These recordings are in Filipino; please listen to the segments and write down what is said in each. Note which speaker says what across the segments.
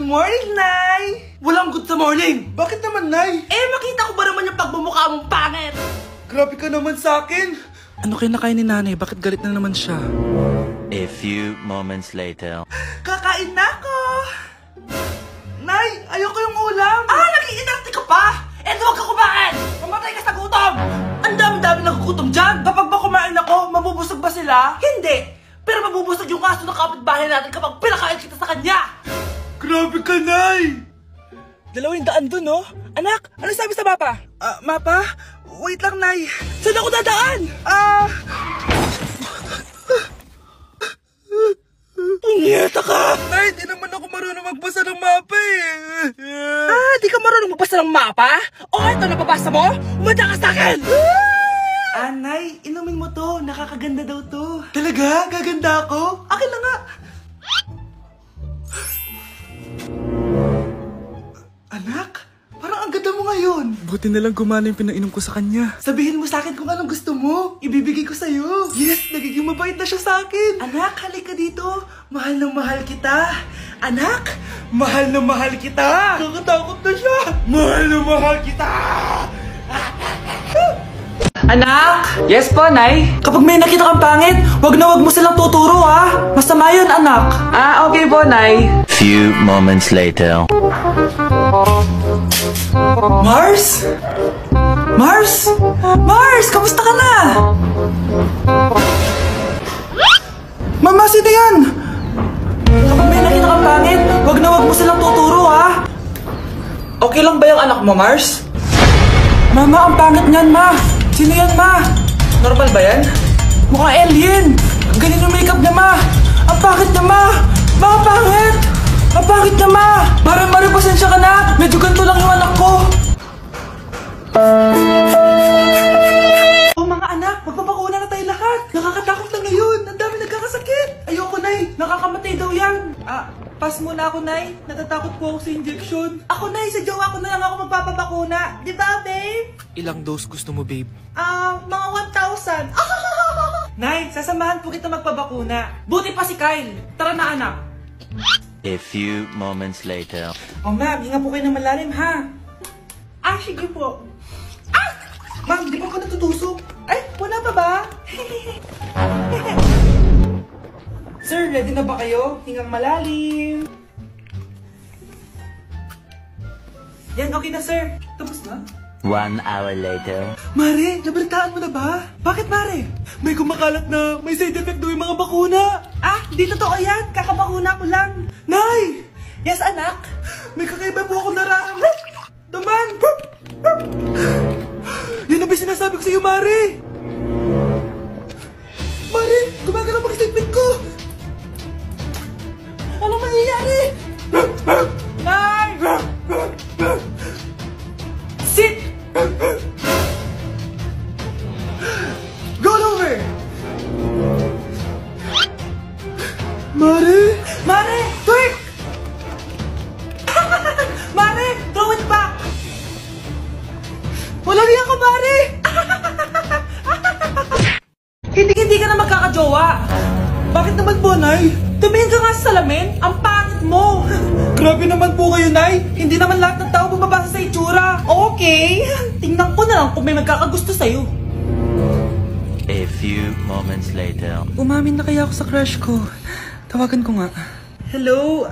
Speaker 1: morning, Nay! Walang good sa morning! Bakit naman, Nay? Makita ko ba naman yung pagbumukha mong pangit? Grabe ka naman sa akin! Ano kinakain ni Nanay? Bakit galit na naman siya?
Speaker 2: A few moments later.
Speaker 1: Kakain na ako! Nay, ayoko yung ulam! Nag-iinarte ka pa! Huwag ka kumain! Mamatay ka sa gutom! Ang dami-dami nagugutom dyan! Kapag ba kumain ako, mabubusog ba sila? Hindi! Pero mabubusog yung kaso ng kapitbahay natin kapag pinakain kita sa kanya! Grabe ka, Nay! 200 dun, no? Anak, ano sabi sa mapa? Mapa? Wait lang, Nay. Saan ako dadaan? Punyeta ka! Nay, di naman ako marunong magbasa ng mapa eh. Di ka marunong magbasa ng mapa? Ito nababasa mo? Umanda ka sa akin! Nay, inumin mo to. Nakakaganda daw to. Talaga? Gaganda ako? Akin na nga. Anak, parang ang ganda mo ngayon. Buti na lang gumana yung pinainom ko sa kanya. Sabihin mo sa akin kung anong gusto mo. Ibibigay ko sa'yo. Yes, nagiging mabait na siya sa akin. Anak, halika dito. Mahal na mahal kita. Anak, mahal na mahal kita. Nakatakot na siya. Mahal na mahal kita. Anak! Yes po, Nay? Kapag may nakita kang pangit, wag mo silang tuturo, ha? Masama yun, anak. Okay po, Nay.
Speaker 2: Few moments later.
Speaker 1: Mars? Mars? Mars, kamusta ka na? Mama, sino yan? Kapag may nakita kang pangit, wag mo silang tuturo, ha? Okay lang ba yung anak mo, Mars? Mama, ang pangit niyan, Ma. Sino yan, Ma? Normal ba yan? Mukhang alien! Ang galing yung makeup niya, Ma! Ang pangit niya, Ma! Ma, ang pangit! Ang pangit niya, Ma! Mare, pasensya ka na! Medyo ganito lang yung anak ko! Mga anak! Magpapakuna na tayo lahat! Nakakatakot na ngayon! Ang dami nagkakasakit! Ayoko, Nay! Nakakamatay daw yan! Pass muna ako, Nay. Natatakot po ako sa injection. Ako, Nay, sa jowa ko na lang ako magpapabakuna. Di ba, babe? Ilang dose gusto mo, babe? Mga 1,000. Nay, sasamahan po kita magpabakuna. Buti pa si Kyle. Tara na, anak.
Speaker 2: A few moments later.
Speaker 1: Ma'am, hinga po kayo ng malalim, ha? Sige po. Ma'am, di pa ako natutusok. Ay, wala pa ba? Sir, ready na ba kayo? Hingang malalim. Yan, okay na, sir. Tapos na?
Speaker 2: 1 hour later.
Speaker 1: Mare, nabalitaan mo na ba? Bakit, Mare? May kumakalat na may side effect daw yung mga bakuna. Di totoo yan. Kakabakuna ko lang. Nay! Yes, anak? May kakaiba po ako nararamdaman. Daman! Yan na ba sinasabi ko sa'yo, Mare? Mare, gumagalaw pag-statement ko. Ano mangyayari? Nay! Sit! Roll over! Mare! Mare! Twerk! Mare! Throw it back! Wala riyan ka, Mare! Hindi ka na magkakajowa! Bakit naman po, Nay? Tumingin ka nga sa salamin, ang pangit mo! Grabe naman po kayo, Nay! Hindi naman lahat ng tao bumabasa sa itsura! Okay, tingnan ko na lang kung may magkakagusto sa'yo.
Speaker 2: A few moments later.
Speaker 1: Umamin na kaya ako sa crush ko. Tawagan ko nga. Hello,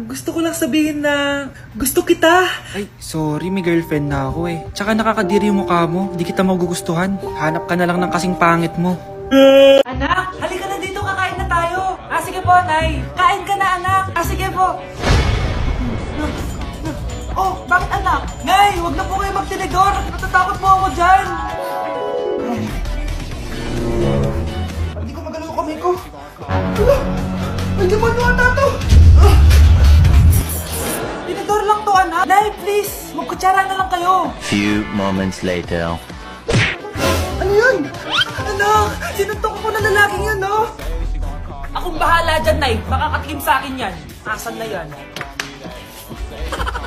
Speaker 1: gusto ko lang sabihin na gusto kita. Ay, sorry, may girlfriend na ako eh. Tsaka nakakadiri yung mukha mo, di kita magugustuhan. Hanap ka na lang ng kasing pangit mo. Anak, halika na dito, kakain na tayo. Sige po, Nay. Kain ka na, anak. Sige po. Bakit, anak? Nay, huwag na po kayo magtinidor. Natatakot po ako dyan. Hindi ko magalaw kamay ko. May demonyo ata to. Tinidor lang to, anak. Nay, please. Magkutsara na lang kayo.
Speaker 2: Few moments later.
Speaker 1: Ano yun? Anak, sinuntok ko na lalaking yun, no? Akong bahala dyan, Nay. Makakatikim sa akin yan. Asan na yan?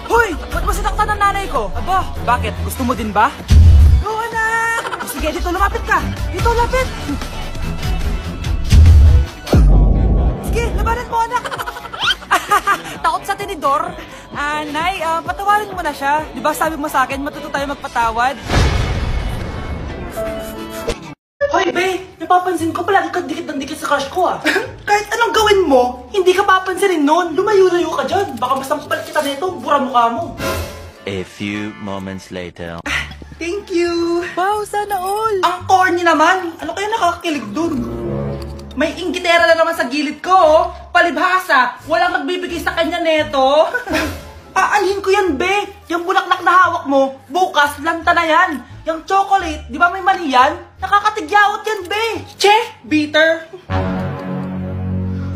Speaker 1: Hoy! Ba't mo sinaktan ng nanay ko? Aba, bakit? Gusto mo din ba? Go, anak! Sige, dito lumapit ka. Dito, lapit. Sige, labanan mo, anak. Takot sa tinidor? Nay, patawarin mo na siya. Di ba sabi mo sa akin, matuto tayo magpatawad? Hoy, Be! Napapansin ko palagi ka dikit ng dikit sa crush ko, ah. Kahit anong gawin mo, hindi ka papansinin nun. Lumayo-layo ka dyan. Baka basta mapalit kita nito, bura mukha mo.
Speaker 2: A few moments later.
Speaker 1: Thank you! Wow, sana all! Ang corny naman! Ano kaya nakakakilig dun? May inggitera na naman sa gilid ko, oh. Palibhasa, walang magbibigay sa kanya neto. Aanhin ko yan, Be! Yung bulaklak na hawak mo, bukas, lanta na yan. Yung chocolate, di ba may mani yan? Nakakatigyawat yan, Be! Che! Bitter!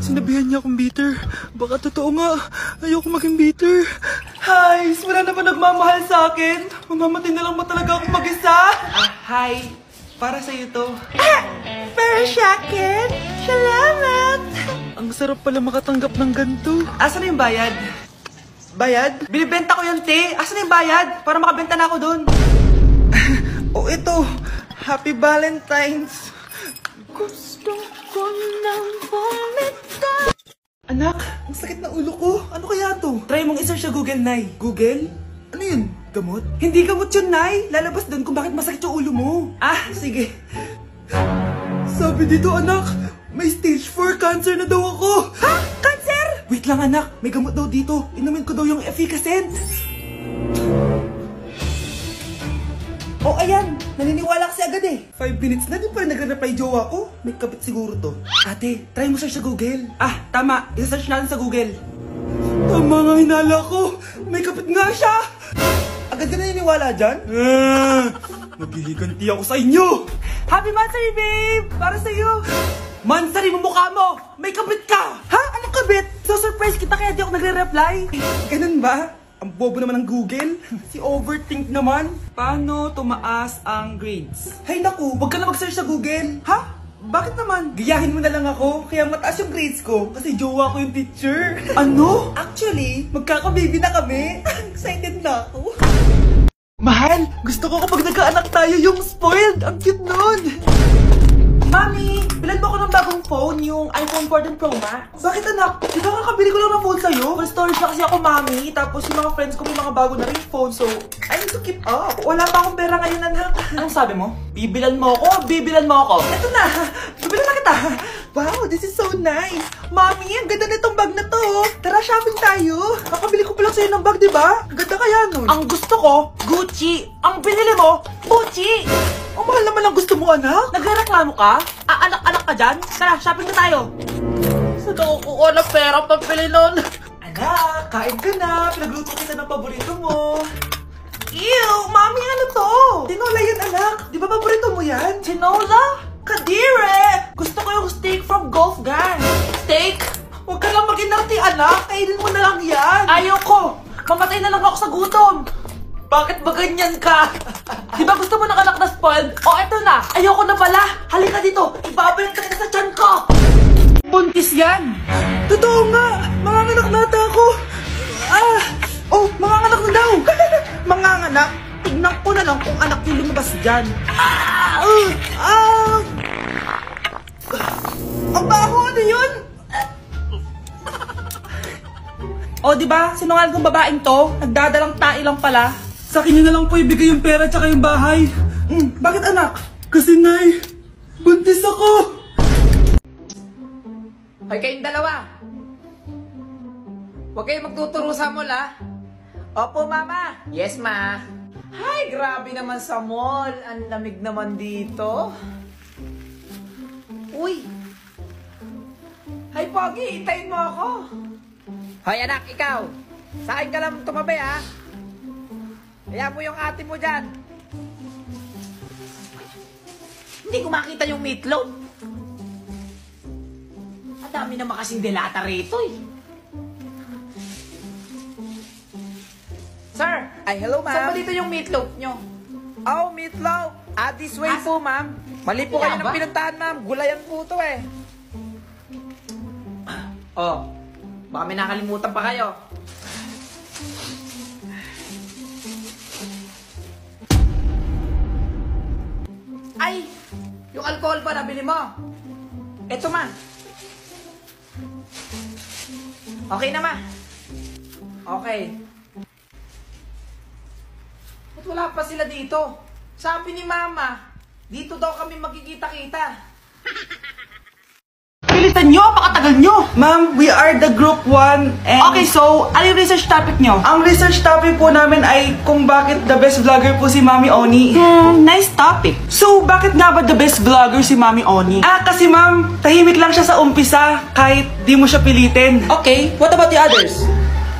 Speaker 1: Sinabihan niya akong bitter. Baka totoo nga. Ayoko maging bitter. Hi! Wala na ba nagmamahal sa akin? Mamamatay na lang ba talaga akong mag-isa? Hi! Para sa'yo to. Para sa akin? Salamat! Ang sarap pala makatanggap ng ganito. Asa na yung bayad? Bayad? Binibenta ko yung te. Asa na yung bayad? Para makabenta na ako dun. Oh, ito. Happy Valentine's. Gusto ko nang bumita. Anak, ang sakit na ulo ko. Ano kaya to? Try mong isearch sa Google, Nay. Google? Ano yun? Gamot? Hindi gamot yun, Nay. Lalabas doon kung bakit masakit yung ulo mo. Ah, sige. Sabi dito, anak, may stage 4 cancer na daw ako. Ha? Cancer? Wait lang, anak. May gamot daw dito. Inumin ko daw yung efficacent. Oh, ayan. Naniniwala kasi agad eh. 5 minutes na, di pa rin nagre-reply jowa ko. May kapit siguro to. Ate, try mo search sa Google. Ah, tama. I-search natin sa Google. Tama nga hinala ko. May kapit nga siya. Agad ka naniniwala dyan? Maghihiganti ako sa inyo. Happy Mansari, babe! Para sa'yo. Mansari mo mukha mo. May kabit ka. Ha? Anong kabit? So surprise kita kaya di ako nagre-reply. Ganun ba? Ang bobo naman ng Google. Si overthink naman. Paano tumaas ang grades? Hay naku, wag ka na mag-search sa Google. Ha? Bakit naman? Gayahin mo na lang ako, kaya mataas yung grades ko. Kasi jowa ko yung teacher. Ano? Actually, magkaka-baby na kami. Excited na ako. Mahal, gusto ko kapag nagkaanak tayo yung spoiled. Ang cute nun. Mami, bilan mo ako ng bagong phone, yung iPhone 14 Pro Max. Bakit anak? Di ba kakabili ko lang ng phone sa'yo? Full storage na kasi ako, Mami. Tapos yung mga friends ko may mga bago na rin phone, so I need to keep up. Wala pa akong pera ngayon, anak. Anong sabi mo? Bibilan mo ako? Bibilan mo ako? Eto na, bibilan na kita. Wow, this is so nice. Mami, ang ganda nitong bag na to. Tara, shopping tayo. Kakabili ko pa lang sa'yo ng bag, di ba? Ang ganda kaya nun. Ang gusto ko, Gucci. Ang binili mo, Gucci. Ang mahal naman ang gusto mo, anak. Nagrereklamo ka? Anak-anak ka dyan? Tara, shopping na tayo. Saan ako kukuha ng pera pambili nun? Anak, kain ka na. Pinagluto kita ng paborito mo. Ew, Mami, ano to? Tinola yan, anak. Di ba paborito mo yan? Tinola? Kadire! Gusto ko yung steak from Golf Gang. Steak? Huwag ka lang mag-inarti, anak. Kainin mo na lang yan. Ayoko. Mamatay na lang ako sa gutom. Bakit ba ganyan ka? Di ba gusto mo ng anak na spoiled? O, eto na. Ayoko na pala. Halika dito. Ibabayan ka sa tiyan ko. Buntis yan. Totoo nga. Manganganak nata ako. Oh, manganganak na daw. Manganganak? Tignan ko na lang kung anak yung lumabas dyan. Ang baho, ano yun? O, di ba? Sinungaling kong babaeng to. Nagdadalang tae lang pala. Sa akin nyo na lang po ibigay yung pera tsaka yung bahay. Bakit anak? Kasi Nay, buntis ako.
Speaker 3: Hoy kayong dalawa. Huwag kayong magtuturo sa mall, ha? Opo, Mama. Yes, Ma. Ay, grabe naman sa mall. Ang lamig naman dito. Uy. Hay, Pogi, hintayin mo ako. Hoy, anak, ikaw. Sa akin ka lang tumabi, ha? Kaya mo yung ate mo dyan. Hindi ko makita yung meatloaf. Ang dami naman kasing delata rito, eh. Sir! Ay, hello, ma'am. Saan ba dito yung meatloaf nyo? Oh, meatloaf. This way po, ma'am. Mali po kayo ng pinuntahan, ma'am. Gulayan po to, eh. Oh, baka may nakalimutan pa kayo. Ay! Yung alcohol pa nabili mo. Eto, ma. Okay na, ma. Okay. Ba't wala pa sila dito? Sabi ni Mama, dito daw kami magkikita-kita.
Speaker 1: Pilitan nyo, pakatagal nyo! Ma'am, we are the group 1 and... Okay, so, ano yung research topic nyo? Ang research topic po namin ay kung bakit the best vlogger po si Mami Oni. Nice topic. So, bakit nga ba the best vlogger si Mami Oni? Kasi ma'am, tahimik lang siya sa umpisa kahit di mo siya pilitin.
Speaker 3: Okay, what about the others?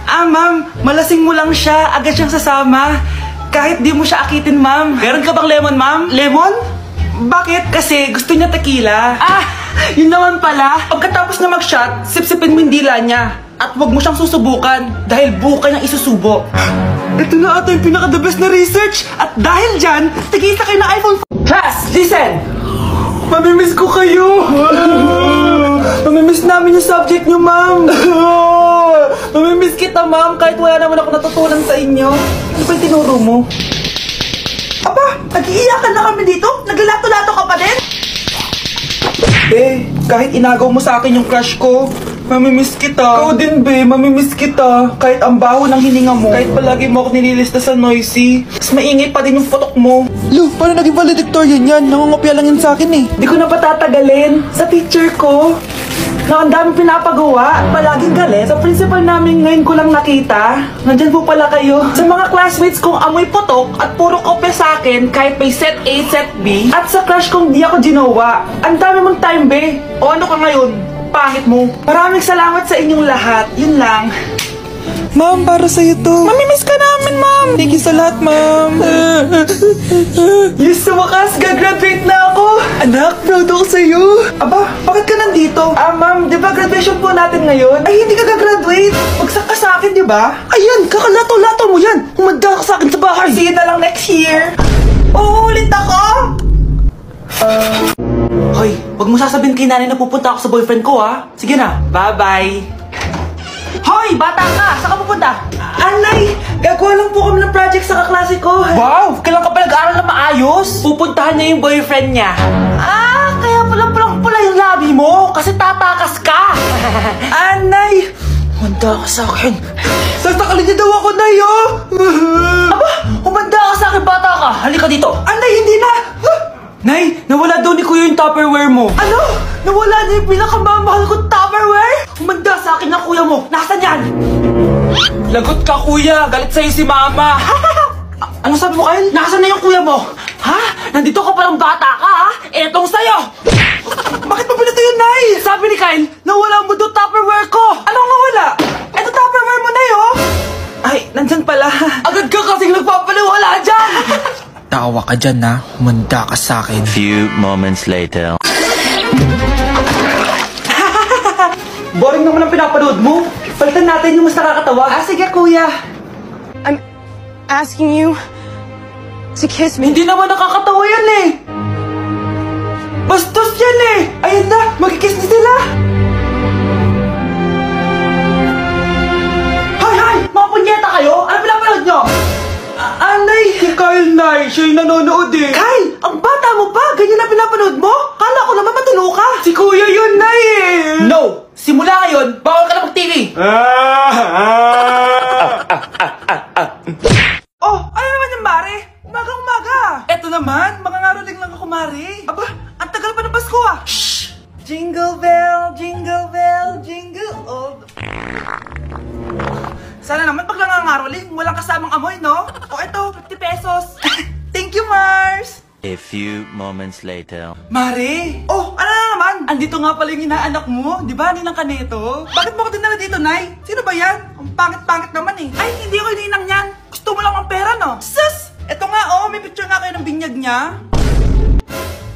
Speaker 1: Ma'am, malasing mo lang siya, agad siyang sasama. Kahit di mo siya akitin, ma'am. Meron ka bang lemon, ma'am? Lemon? Bakit? Kasi gusto niya tequila. Yun naman pala. Pagkatapos na mag-shot, sipsipin mo yung dila niya. At huwag mo siyang susubukan dahil buka niyang isusubo. Ito na ata yung pinaka-the best na research. At dahil dyan, tigisa kayo ng iPhone. Class, listen! Mamimiss ko kayo! Mamimiss namin yung subject niyo, ma'am! Mamimiss kita, ma'am, kahit wala naman ako natutunan sa inyo. Ano ba yung tinuro mo? Aba, nag-iiyakan na kami dito? Naglalato-lato ka pa din? Kahit inagaw mo sa akin yung crush ko, mamimiss kita. Ikaw din, mamimiss kita. Kahit ang baho ng hininga mo, kahit palagi mo ako nililista sa noisy, mas maingay pa din yung putok mo. Lu, paano naging valedictorian yan? Nangungopia lang yun sa akin eh. Di ko na patatagalin. Sa teacher ko, na ang daming pinapagawa at palaging galit. Sa principal namin ngayon ko lang nakita. Nandyan po pala kayo. Sa mga classmates kong amoy putok at puro kopya sa akin kahit may set A, set B. At sa crush kong di ako ginawa. Ang dami mong time, be. O ano ka ngayon? Pangit mo. Maraming salamat sa inyong lahat. Yun lang. Ma'am, para sa'yo to. Mamimiss ka namin, ma'am. Thank you sa lahat, ma'am. Yes, sa wakas, gagraduate na ako. Anak, proud ako sa'yo. Aba, bakit ka nandito? Ma'am, di ba graduation po natin ngayon? Ay, hindi ka gagraduate. Magsak ka sa akin, di ba? Ayan, kakalato-lato mo yan. Humanda ka sa akin sa bahay. See you na lang next year. Uulit ako. Hoy, wag mo sasabihin kay nanay na pupunta ako sa boyfriend ko, ha? Sige na, bye-bye. Hoy, bata ka! Saan ka pupunta? Anay, gagawa lang po kami ng project sa kaklase ko. Wow! Kailan ka pa nag-aaral na maayos? Pupuntahan niya yung boyfriend niya. Kaya pala yung labi mo kasi tatakas ka. Anay, humanda ka sa akin. Sasakalin niya daw ako, Nay, oh! Aba, humanda ka sa akin, bata ka. Halika dito. Anay, hindi na! Nay, nawala daw ni Kuya yung Tupperware mo. Ano? Nawala na yung pinakamamahal kong Tupperware? Humanda sa akin ng kuya mo. Nasaan yan? Lagot ka, kuya. Galit sa'yo si Mama. Ano sabi mo, Kyle? Nasaan na yung kuya mo? Ha? Nandito ka palang bata ka, ha? Etong sa'yo. Bakit mo pinito yun, Nay? Sabi ni Kyle, nawala mo daw Tupperware ko. Anong nawala? Eto Tupperware mo, Nay, oh. Ay, nandyan pala. Agad ka kasing nagpapaliwala dyan. Tawa ka dyan, ha? Humanda ka sa akin.
Speaker 2: Few moments later.
Speaker 1: Boring naman ang pinapanood mo. Palitan natin yung mas nakakatawa. Sige, kuya.
Speaker 4: I'm asking you to kiss me.
Speaker 1: Hindi naman nakakatawa yan eh. Bastos yan eh. Ayun na, magkikiss na sila. Hay! Mga punyeta kayo? Ano pinapanood nyo? Anay! Si Kyle, Nay. Siya yung nanonood eh. Kyle! Ang bata mo pa! Ganyan na pinapanood mo? Kala ko naman matino ka. Si Kuya yun, Nay eh. No! Simula ngayon, bawal ka na mag-TV. Oh, ano naman yung Mare? Umaga-umaga. Eto naman, mga ngaroling lang ako, Mare. Aba, ang tagal pa ng Pasko ah. Shh! Jingle bell, jingle bell, jingle all. Sana naman pag nangangaroling, walang kasamang amoy, no? O eto, 50 pesos. Thank you, Mars.
Speaker 2: A few moments later.
Speaker 1: Mare! Oh, ano na naman? Andito nga pala yung inaanak mo. Di ba, ninang ka nito? Bakit mo ko dinala dito, Nay? Sino ba yan? Ang pangit-pangit naman eh. Ay, hindi ako ninang yan. Gusto mo lang ang pera, no? Sus! Eto nga, oh. May picture nga kayo ng binyag niya.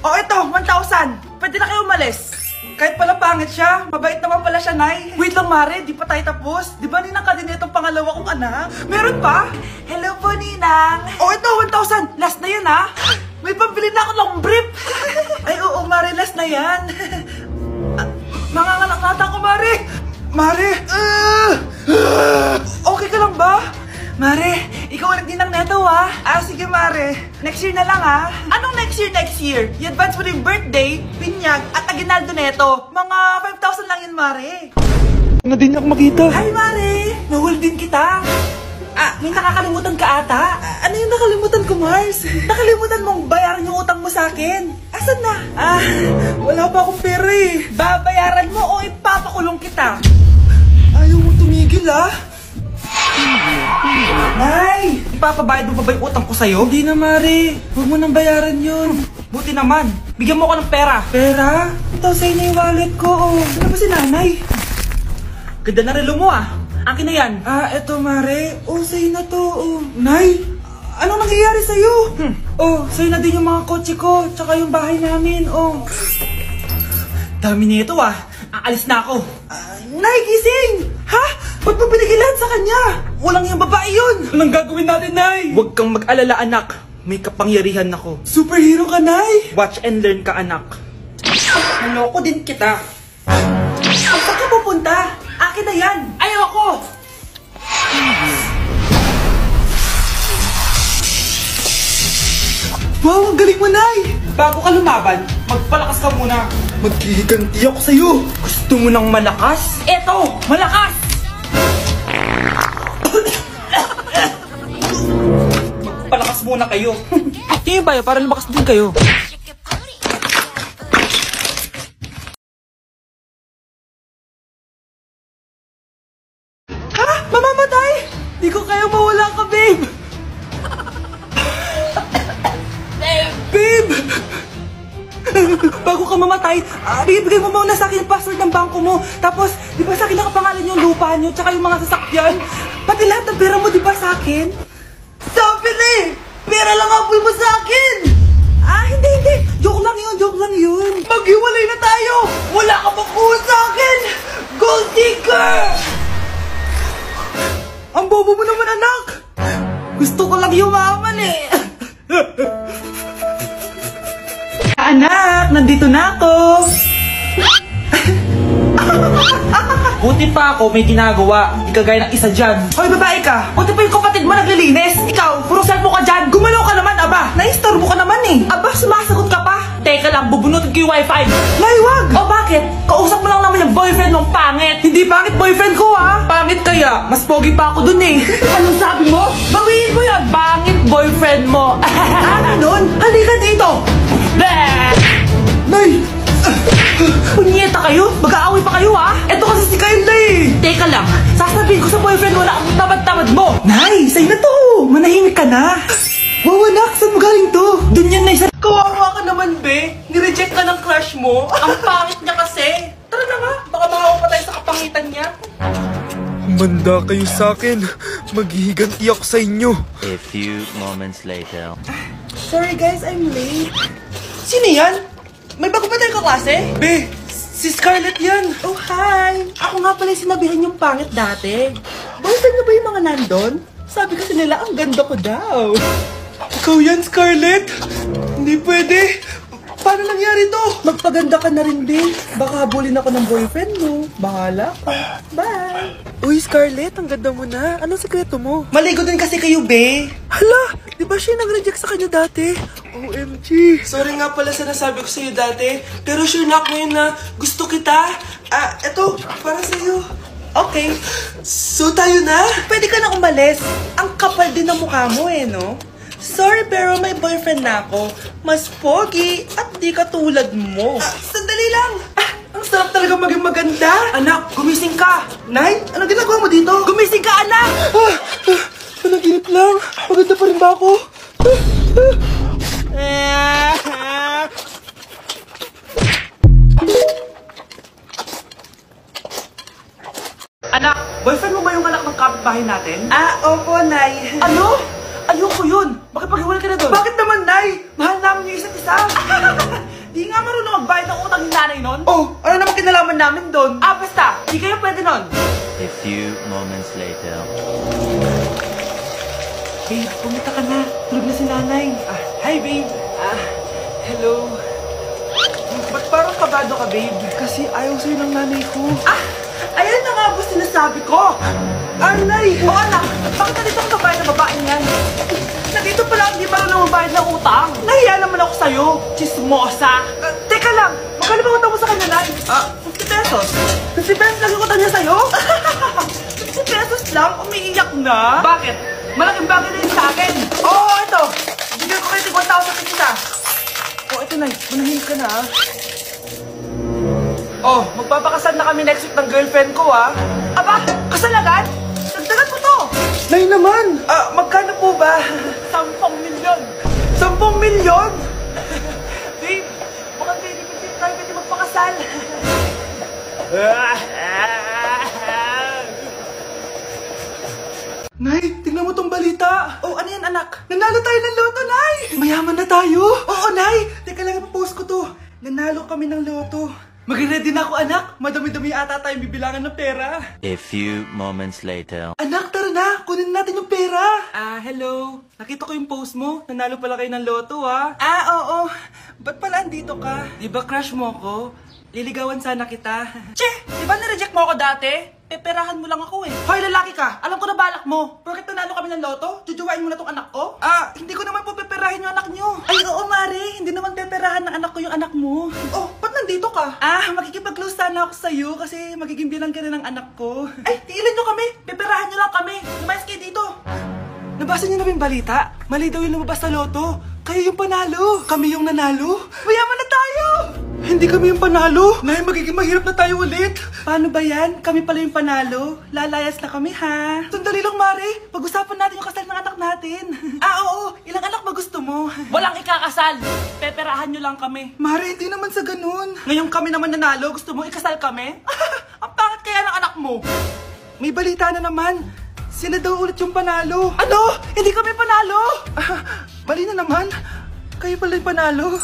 Speaker 1: Oh, eto, 1,000. Pwede na kayo umalis. Kahit pala pangit siya, mabait naman pala siya, Nay. Wait lang, Mare. Di pa tayo tapos. Di ba ninang ka din itong pangalawa kong anak? Meron pa? Hello po, Ninang. Oh, ito, 1,000. Last na yun, ha? May pambili na ako ng brief. Ay, oo, Mare, last na yan. Manganganak nata ko, Mare. Mare. Okay ka lang ba? Mare, ikaw ang nagdinang neto, ha? Sige, Mare. Next year na lang, ha? Anong next year, next year? I-advance mo na yung birthday, pinyag, at aginaldo neto. Mga 5,000 lang yun, Mare. Na din ako makita. Hi, Mare! Nahul din kita. May nakakalimutan ka ata. Ano yung nakalimutan ko, Mars? Nakalimutan mong bayaran yung utang mo sa akin. Asan na? Wala pa akong pera eh. Babayaran mo o ipapakulong kita? Ayaw mo tumigil Nay! Ipapabayad mo pa ba yung utang ko sa'yo? Hindi na, Mare. Huwag mo nang bayaran yun. Buti naman. Bigyan mo ko ng pera. Pera? Ito, sa'yo na yung wallet ko. Ano ba si Nanay? Ganda na relo mo Akin na yan. Eto, Mare. Sa'yo na to. Nay! Anong nangyayari sa'yo? Sa'yo na din yung mga kotse ko. Tsaka yung bahay namin. Dami nito Aalis na ako. Nay, gising! Ha? Ba't mo pinigilan sa kanya? Walang yung babae yun! Anong gagawin natin, Nay? Huwag kang mag-alala, anak. May kapangyarihan ako. Superhero ka, Nay! Watch and learn ka, anak. Naloko din kita. Saan ka pupunta? Akin na yan! Ayaw ako! Wow, ang galing mo, Nay! Bago ka lumaban, magpalakas ka muna. Maghihiganti ako sa'yo. Gusto mo ng malakas? Eto! Malakas! Magpalakas muna kayo. Tingin ba para lumakas din kayo? Mamamatay! Di ko kayo mawala ka, babe! Babe! Bago ka mamatay, bigay mo muna sa akin yung password ng bangko mo. Tapos, di ba sa akin nakapangalan yung lupa nyo, tsaka yung mga sasakyan? Pati lahat ng pera mo, di ba sa akin? Sabi na pera lang apoy mo sa akin! Hindi. Joke lang yun. Maghiwalay na tayo! Wala ka pang kuha sa akin! Gold digger! Ang bobo mo naman, anak! Gusto ko lang yumaman Anak, nandito na ako! Buti pa ako may ginagawa, di kagaya ng isa dyan. Hoy, babae ka! Buti pa yung kapatid mo naglilinis! Ikaw, puro cellphone ka dyan! Gumalaw ka naman, aba! Naistorbo ka naman Aba, sumasagot ka pa! Teka lang, bubunutin ko yung wifi! Nay, wag! O bakit? Kausap mo lang naman yung boyfriend mong pangit! Hindi pangit boyfriend ko Pangit kaya, mas pogi pa ako dun Anong sabi mo? Bawiin mo yan! Pangit boyfriend mo! Nun? Halika dito! Nay! Punyeta kayo? Mag-aaway pa kayo Eto kasi si Kyle Teka lang, sasabihin ko sa boyfriend mo na ang tamad-tamad mo. Nay, sa'yo na to. Manahimik ka na. Wow, anak, saan mo galing to? Dun yan, Nay. Kawawa ka naman, be. Nireject ka ng crush mo. Ang pangit niya kasi. Tara na nga, baka makawa pa tayo sa kapangitan niya.
Speaker 5: Manda kayo sa akin. Maghihiganti ako sa inyo.
Speaker 2: A few moments later.
Speaker 1: Sorry guys, I'm late. Sino yan? May bago ba tayong kaklase? Be, si Scarlett yan. Oh, hi. Ako nga pala yung sinabihan yung pangit dati. Boyfriend niyo ba yung mga nandun? Sabi kasi nila, ang ganda ko daw. Ikaw yan, Scarlett? Hindi pwede. Paano nangyari to? Magpaganda ka na rin, be. Baka habulin ako ng boyfriend mo. Bahala ka. Bye. Uy, Scarlett, ang ganda mo na. Anong sekreto mo? Maligo din kasi kayo, be. Hala, di ba siya nag-reject sa kanya dati? OMG. Sorry nga pala sa nasabi ko sa'yo dati. Pero sure na ako ngayon na gusto kita. Eto, para sa'yo. Okay. So tayo na? Pwede ka na umalis. Ang kapal din ng mukha mo no? Sorry, pero may boyfriend na ako. Mas pogi at di katulad mo. Sandali lang. Ang sarap talaga maging maganda. Anak, gumising ka. Nay, ano ginagawa mo dito? Gumising ka, anak! Panaginip lang. Maganda pa rin ba ako? Anak, boyfriend mo ba yung anak ng kapitbahay natin? Opo, Nay. Ano? Ayoko yun. Bakit paghiwalay ka na doon? Bakit naman, Nay? Mahal namin yung isa't isa. Di nga marunong magbayad ng utang ni nanay nun? Oh, ano naman kinalaman namin doon? Basta. Di kayo pwede nun.
Speaker 2: A few moments later.
Speaker 1: Babe, pumunta ka na. Tulog na si nanay. Hi, babe. Hello. Ba't parang kabado ka, babe? Kasi ayaw sa'yo ng nanay ko. Ayan na nga ba sinasabi ko? Nay! O anak, bakit nandito ang babayad ng babae niyan? Nandito pala hindi marunong magbayad ng utang. Nahiya naman ako sa'yo, chismosa. Teka lang, magkano ba utang mo sa kanya, Nay? 50 pesos. 50 50 pesos lang yung utang niya sa'yo? 50 pesos lang? Umiiyak na? Bakit? Malaking bagay na yun sa akin. Oo, ito. Bigyan ko kayo tig 1,000 isa. Oh, ito na. Manahimik ka na, Oh, magpapakasal na kami next week ng girlfriend ko, Aba, kasal agad? Dagdagan mo to. Nay naman. Magkano po ba? 10 milyon. 10 milyon? Babe, mukhang hindi tayo pwede magpakasal. Nay, tingnan mo tong balita. Oh, ano yan, anak? Nanalo tayo ng loto, Nay! Mayaman na tayo? Oo, Nay! Teka lang, ipapost ko to. Nanalo kami ng loto. Mag-ready na ako, anak. Madami-dami ata tayong bibilangan ng pera.
Speaker 2: A few moments later.
Speaker 1: Anak, tara na! Kunin natin yung pera! Hello. Nakita ko yung post mo. Nanalo pala kayo ng loto, oo. Ba't pala andito ka? Di ba crush mo ko? Liligawan sana kita. Che! Di ba nireject mo ako dati? Peperahan mo lang ako Hoy, lalaki ka! Alam ko na balak mo! Porket nanalo kami ng loto, jujuwain mo na tong anak ko? Hindi ko naman po peperahin yung anak nyo. Ay, oo, Mari. Hindi naman peperahan ng anak ko yung anak mo. Oh, ba't nandito ka? Makikipag-close sana ako sa'yo kasi magiging bilang ka na ng anak ko. Ay, tiilan nyo kami! Peperahan nyo lang kami! Lumayas kayo dito! Nabasa niyo na ba yung balita? Mali daw yung lumabas sa loto. Kayo yung panalo. Kami yung nanalo. Mayaman na tayo! Hindi kami yung panalo. Nay, magiging mahirap na tayo ulit. Paano ba yan? Kami pala yung panalo. Lalayas na kami, ha? Sandali lang, Mari. Pag-usapan natin yung kasal ng anak natin. Oo. Ilang anak ba gusto mo? Walang ikakasal. Peperahan nyo lang kami. Mari, hindi naman sa ganun. Ngayong kami naman nanalo, gusto mo ikasal kami? Ang pangit kaya ng anak mo. May balita na naman. Sila daw ulit yung panalo. Ano? Hindi kami panalo! Mali na naman. Kayo pala yung panalo.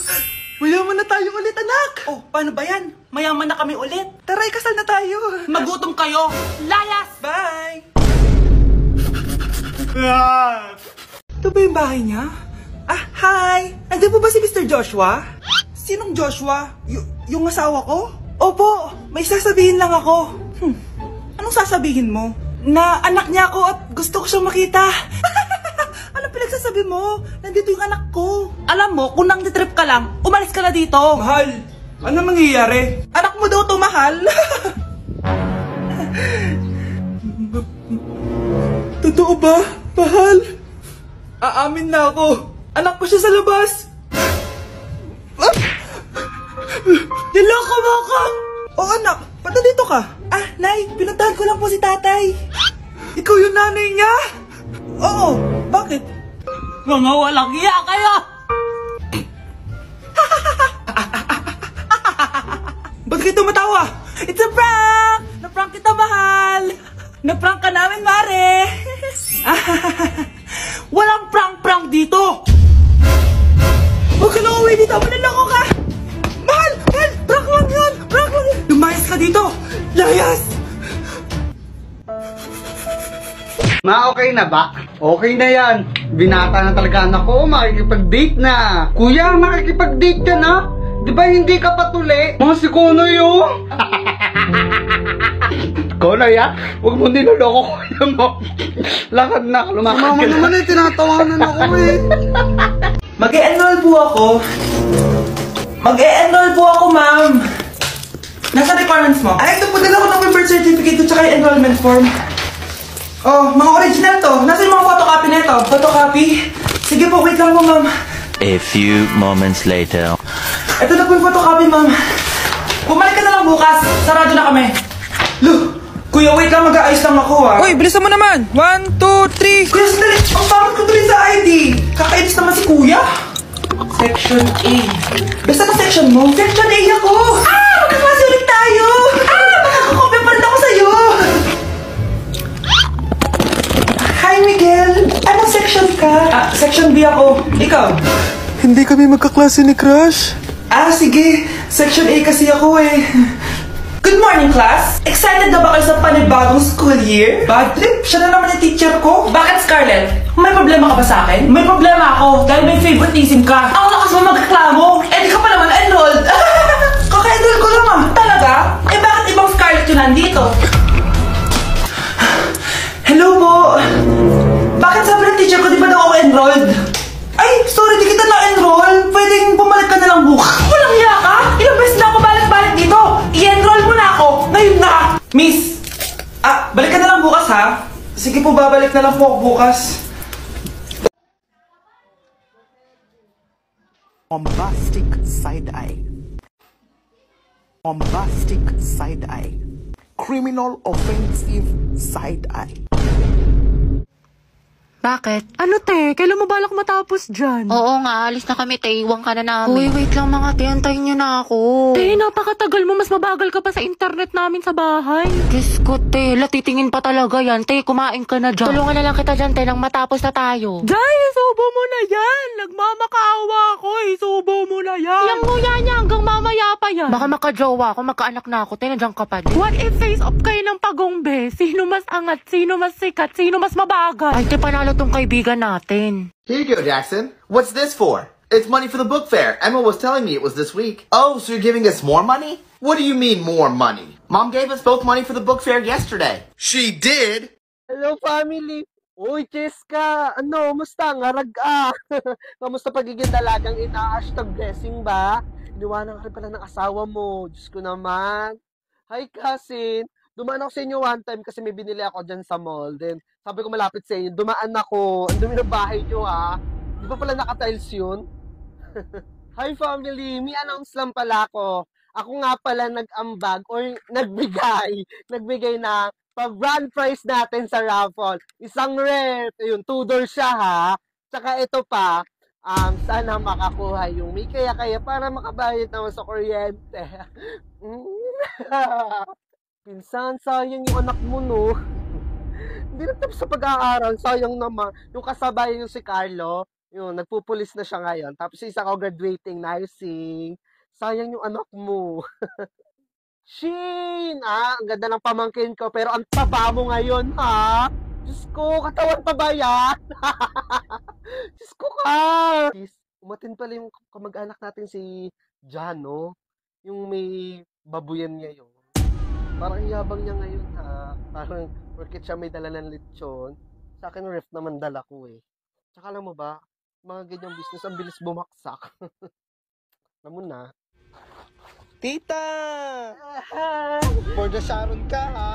Speaker 1: Mayaman na tayo ulit, anak! Oh, paano ba yan? Mayaman na kami ulit. Tara, ikasal na tayo. Magutom kayo. Layas! Bye! Ito ba yung bahay niya? Hi! Andiyan po ba si Mr. Joshua? Sinong Joshua? Yung asawa ko? Opo, may sasabihin lang ako. Anong sasabihin mo? Na anak niya ako at gusto ko siyang makita. Anong pinagsasabi mo? Nandito yung anak ko. Alam mo, kung nang trip ka lang, umalis ka na dito. Mahal, ano mangyayari? Anak mo daw to, mahal. Totoo ba, mahal? Aamin na ako. Anak ko siya sa labas. Niloko mo ako! Oo, anak. Ba't nandito ka? Nay, pinuntahan ko lang po si tatay. Ikaw yung nanay niya? Oo, bakit? Mga walang iya kayo! Ba't kayo tumatawa? It's a prank! Na-prank kita, mahal! Na-prank ka namin, Mare! Walang prank-prank dito! Huwag ka na uwi dito! Manaloko ka! Mahal! Mahal! Prank lang yun! Prank lang yun! Lumayas ka dito! Layas!
Speaker 6: Okay na ba? Okay na yan. Binata na talaga anak ko, makikipag-date na. Kuya, makikipag-date ka na? Di ba hindi ka patuli? Mga si Konoy yun. Konoy huwag mo niloloko kuya mo. Lakad na, lumakad ka na. Mama naman tinatawanan ako
Speaker 1: Mag-e-enroll po ako. Mag-e-enroll po ako, ma'am. Nasa requirements mo? Ito po din ako ng birth certificate ko tsaka yung enrollment form. Oh, mga original to. Nasa yung mga photocopy na ito? Photocopy? Sige po, wait lang po, ma'am.
Speaker 2: A few moments later.
Speaker 1: Ito na po yung photocopy, ma'am. Bumalik ka na lang bukas. Sarado na kami. Look, kuya, wait lang. Mag-aayos lang ako,
Speaker 5: Uy, bilisan mo naman! 1, 2, 3!
Speaker 1: Kuya, sandali. Ang pangit ko tuloy sa ID. Kakainis naman si kuya. Section A. Basta ka section mo? Section A ako! Magkaklase ulit tayo! Makakakopya pa rin ako sa'yo! Hi, Miguel! Anong section ka? Section B ako. Ikaw?
Speaker 5: Hindi kami magkaklase ni Crush.
Speaker 1: Sige. Section A kasi ako Good morning, class! Excited na ba kayo sa panibagong school year? Bad trip? Siya na naman yung teacher ko. Bakit, Scarlett? May problema ka ba sa akin? May problema ako dahil may favoritism ka. Ako lakas mo magreklamo. Di ka pa naman enrolled. Kaka-enroll ko lang Talaga? Bakit ibang Scarlett yun nandito? Hello po! Bakit sabi ng teacher ko di ba daw ako enrolled? Ay, sorry, di kita na-enroll. Pwedeng bumalik ka na lang bukas. Walang hiya ka? Ilang beses na ako balik-balik dito. I-enroll mo na ako. Ngayon na. Babalik na lang po ako bukas.
Speaker 7: Bombastic side-eye. Bombastic side-eye. Criminal offensive side-eye.
Speaker 8: Bakit?
Speaker 4: Ano te? Kailan mo balak matapos dyan?
Speaker 8: Oo nga, alis na kami, te. Iwan ka na namin.
Speaker 4: Uy, wait lang mga te. Antayin nyo na ako. Te, napakatagal mo. Mas mabagal ka pa sa internet namin sa bahay.
Speaker 8: Diyos ko, te. Titingin pa talaga yan. Te, kumain ka na dyan. Tulungan na lang kita dyan, te, nang matapos na tayo.
Speaker 4: Jay, isubo mo na yan. Nagmamakaawa ako. Isubo mo na yan. Yang nguya niya hanggang mamaya pa yan.
Speaker 8: Baka makajowa ako, magkaanak na ako, te. Nandiyan ka pa din.
Speaker 4: What if face off kayo ng pagongbe? Sino mas angat? Sino mas sikat? Sino mas mabagal?
Speaker 8: Ay, te, panalo tong kaibigan natin.
Speaker 9: Here you go, Jackson. What's this for? It's money for the book fair. Emma was telling me it was this week. Oh, so you're giving us more money? What do you mean more money? Mom gave us both money for the book fair yesterday.
Speaker 6: She did? Hello, family. Uy, Cheska. Ano, musta? Ngarag Kamusta pagiging dalagang ina? #blessing ba? Iniwanan ka rin pala ng asawa mo. Diyos ko naman. Hi, cousin. Dumaan ako sa inyo one time kasi may binili ako dyan sa mall. Then, sabi ko malapit sa inyo, dumaan ako. Ang dumi ng bahay nyo, ha? Di ba pala naka-tiles yun? Hi, family. May announce lang pala ako. Ako nga pala nag-ambag or nagbigay na pa-grand prize natin sa raffle. Isang ref. Ayun, 2-door siya, ha? Tsaka ito pa, sana makakuha yung may kaya-kaya para makabayad naman sa kuryente. Pinsan, sayang yung anak mo, no? Hindi na tapos sa pag-aaral, sayang naman. Yung kasabay yung si Carlo, yun, nagpupulis na siya ngayon. Tapos yung isa ko graduating nursing. Sayang yung anak mo. Shin! Ang ganda ng pamangkin ko, pero ang taba mo ngayon, ha? Diyos ko, katawan pa ba yan? Diyos ko ka! Umatin pala yung kamag-anak natin si Jan, no? Yung may babuyan niya yun. Parang yabang niya ngayon, ha? Parang, porket siya may dala ng lechon, sa akin ref naman dala ko, eh. Tsaka alam mo ba, mga ganyang business, ang bilis bumaksak. Alam mo na.
Speaker 5: Tita! For the Sharon ka, ha?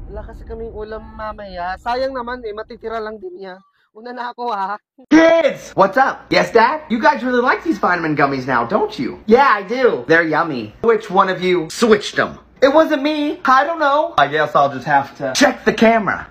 Speaker 6: Wala kasi kaming ulam mamaya. Sayang naman, eh. Matitira lang din niya. Una na ako, ha?
Speaker 9: Kids! What's up? Yes, Dad? You guys really like these vitamin gummies now, don't you? Yeah, I do. They're yummy. Which one of you switched them? It wasn't me. I don't know. I guess I'll just have to check the camera.